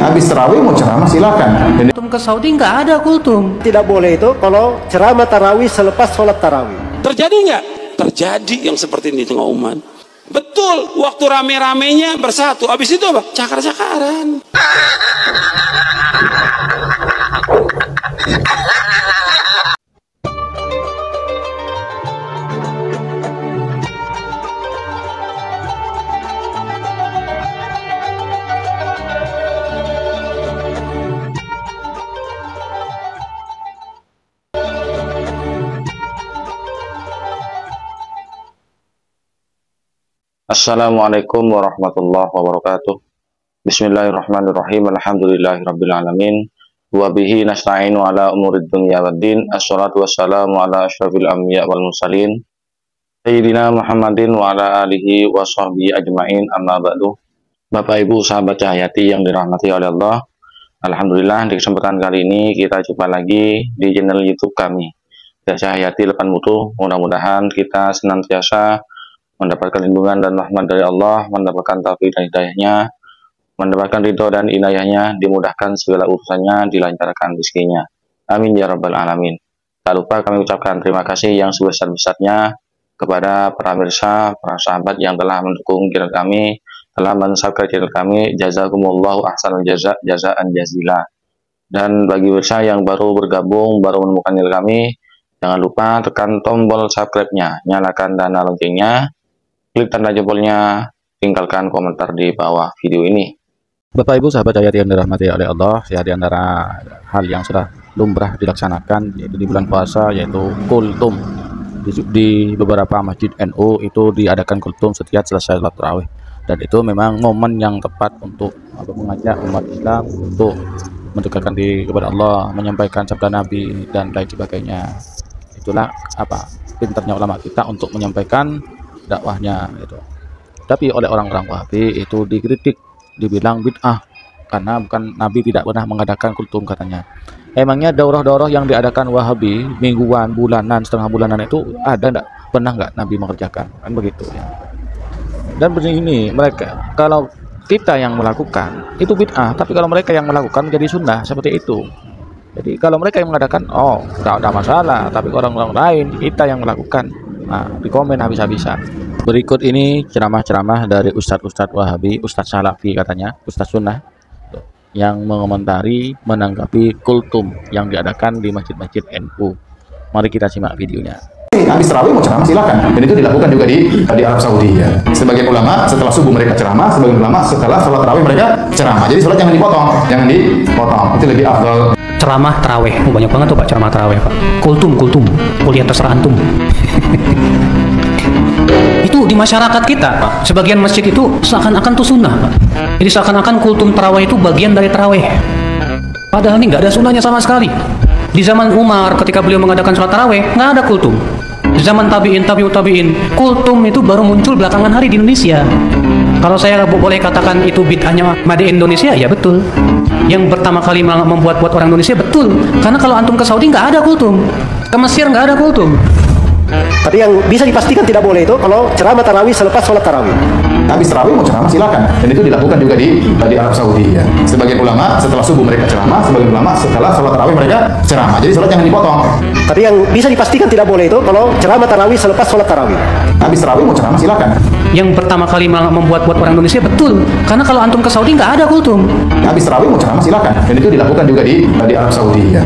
habis tarawih mau ceramah silakan. Kultum ke Saudi nggak ada kultum. Tidak boleh itu kalau ceramah tarawih selepas sholat tarawih. Terjadi nggak? Terjadi yang seperti ini di tengah umat. Betul, waktu rame-ramenya bersatu. Habis itu apa? Cakar-cakaran. Assalamualaikum warahmatullahi wabarakatuh. Bismillahirrahmanirrahim. Alhamdulillahirrabbilalamin. Wa bihi nasta'inu ala umurid dunya waddin. Assalatu wassalamu ala asyrafil anbiya wal mursalin Sayyidina Muhammadin wa ala alihi wa sahbihi ajma'in, amma ba'du. Bapak Ibu sahabat Cahayati yang dirahmati oleh Allah, alhamdulillah di kesempatan kali ini kita jumpa lagi di channel YouTube kami Cahayati Lepan Mutu. Mudah-mudahan kita senantiasa mendapatkan lindungan dan rahmat dari Allah, mendapatkan taufik dan hidayahnya, mendapatkan ridho dan inayahnya, dimudahkan segala urusannya, dilancarkan rezekinya. Amin ya rabbal alamin. Tak lupa kami ucapkan terima kasih yang sebesar-besarnya kepada para pemirsa, para sahabat yang telah mendukung channel kami, telah men-subscribe channel kami. Jazakumullahu ahsanul jaza, jazaan jazila. Dan bagi pemirsa yang baru bergabung, baru menemukan channel kami, jangan lupa tekan tombol subscribe-nya, nyalakan tanda loncengnya, klik tanda jempolnya, tinggalkan komentar di bawah video ini. Bapak Ibu sahabat Cahayati yang dirahmati oleh Allah, ya di antara hal yang sudah lumrah dilaksanakan yaitu di bulan puasa, yaitu kultum. Di beberapa masjid NU itu diadakan kultum setiap selesai sholat tarawih, dan itu memang momen yang tepat untuk mengajak umat Islam untuk mendekatkan diri kepada Allah, menyampaikan sabda Nabi dan lain sebagainya. Itulah pintarnya ulama kita untuk menyampaikan dakwahnya gitu. Tapi oleh orang-orang Wahabi itu dikritik, dibilang bid'ah karena bukan, Nabi tidak pernah mengadakan kultum katanya. Emangnya daurah-daurah yang diadakan Wahabi mingguan, bulanan, setengah bulanan itu ada enggak? Pernah nggak Nabi mengerjakan? Kan begitu ya. Dan begini, mereka kalau kita yang melakukan itu bid'ah, tapi kalau mereka yang melakukan menjadi sunnah, seperti itu. Jadi kalau mereka yang mengadakan, oh nggak ada masalah, tapi orang-orang lain, kita yang melakukan, nah di komen habis-habisan. Berikut ini ceramah-ceramah dari Ustadz Wahabi, Ustadz Salafi katanya, Ustadz Sunnah, yang mengomentari, menanggapi kultum yang diadakan di masjid-masjid NU. Mari kita simak videonya. Habis tarawih mau ceramah silakan. Dan itu dilakukan juga di Arab Saudi ya. Sebagian ulama setelah subuh mereka ceramah, sebagian ulama setelah sholat tarawih mereka ceramah. Jadi sholat jangan dipotong, itu lebih afdal. Ceramah taraweh, banyak banget tuh Pak ceramah taraweh Pak. Kultum, kuliah terserah antum. Itu di masyarakat kita Pak, sebagian masjid itu seakan-akan tuh sunnah Pak. Jadi seakan-akan kultum taraweh itu bagian dari taraweh, padahal ini nggak ada sunnahnya sama sekali. Di zaman Umar ketika beliau mengadakan sholat taraweh nggak ada kultum. Di zaman tabi'in, kultum itu baru muncul belakangan hari di Indonesia. Kalau saya boleh katakan itu bid'ahnya Made Indonesia, ya betul. Yang pertama kali membuat orang Indonesia, betul. Karena kalau antum ke Saudi nggak ada kultum, ke Mesir nggak ada kultum. Tapi yang bisa dipastikan tidak boleh itu kalau ceramah tarawih selepas sholat tarawih. Habis tarawih mau ceramah silakan. Dan itu dilakukan juga di Arab Saudi ya. Sebagian ulama setelah subuh mereka ceramah, sebagian ulama setelah sholat tarawih mereka ceramah. Jadi sholat jangan dipotong. Tapi yang bisa dipastikan tidak boleh itu kalau ceramah tarawih selepas sholat tarawih. Habis tarawih mau ceramah silakan. Yang pertama kali membuat orang Indonesia, betul. Karena kalau antum ke Saudi nggak ada kultum. Habis tarawih mau ceramah silakan. Dan itu dilakukan juga di Arab Saudi ya.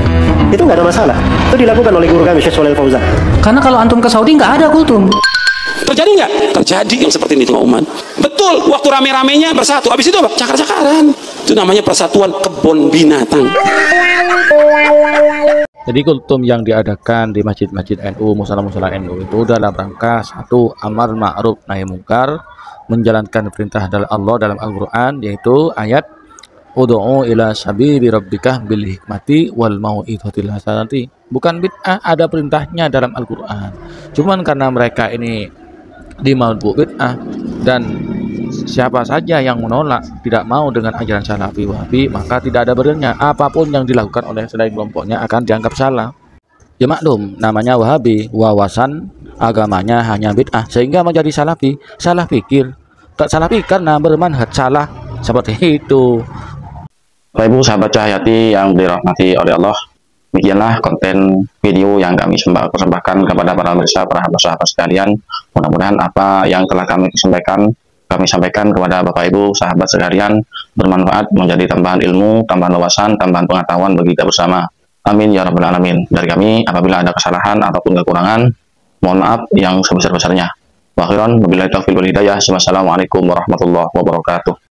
Itu nggak ada masalah. Itu dilakukan oleh guru kami Syekh Shalih Al-Fauzan. Karena kalau antum ke Saudi nggak ada kultum. Terjadi nggak? Terjadi yang seperti ini di tengah umat. Betul, waktu rame-ramenya bersatu. Habis itu apa? Cakar-cakaran. Itu namanya persatuan kebun binatang. Jadi kultum yang diadakan di masjid-masjid NU, musala-musala NU itu dalam rangka satu, amar ma'ruf nahi mungkar, menjalankan perintah dari Allah dalam Al-Quran, yaitu ayat ud'u ila sabili rabbika bil hikmati wal mau'izatil hasanati. Bukan bid'ah, ada perintahnya dalam Al-Quran. Cuman karena mereka ini dimaubu bid'ah, dan siapa saja yang menolak, tidak mau dengan ajaran Salafi Wahabi, maka tidak ada berdennya. Apapun yang dilakukan oleh selain kelompoknya akan dianggap salah. Ya maklum, namanya Wahabi, wawasan agamanya hanya bid'ah, sehingga menjadi Salafi, salah pikir. Tak salah pikir karena bermanhaj salah, seperti itu. Bapak Ibu sahabat Cahayati yang dirahmati oleh Allah, demikianlah konten video yang kami persembahkan kepada para pemirsa, para sahabat sekalian. Mudah-mudahan apa yang telah kami sampaikan kepada Bapak Ibu sahabat sekalian bermanfaat, menjadi tambahan ilmu, tambahan wawasan, tambahan pengetahuan bagi kita bersama. Amin ya rabbal alamin. Dari kami apabila ada kesalahan ataupun kekurangan, mohon maaf yang sebesar-besarnya. Wa akhiran wabillahi taufiq wal hidayah. Wassalamualaikum warahmatullahi wabarakatuh.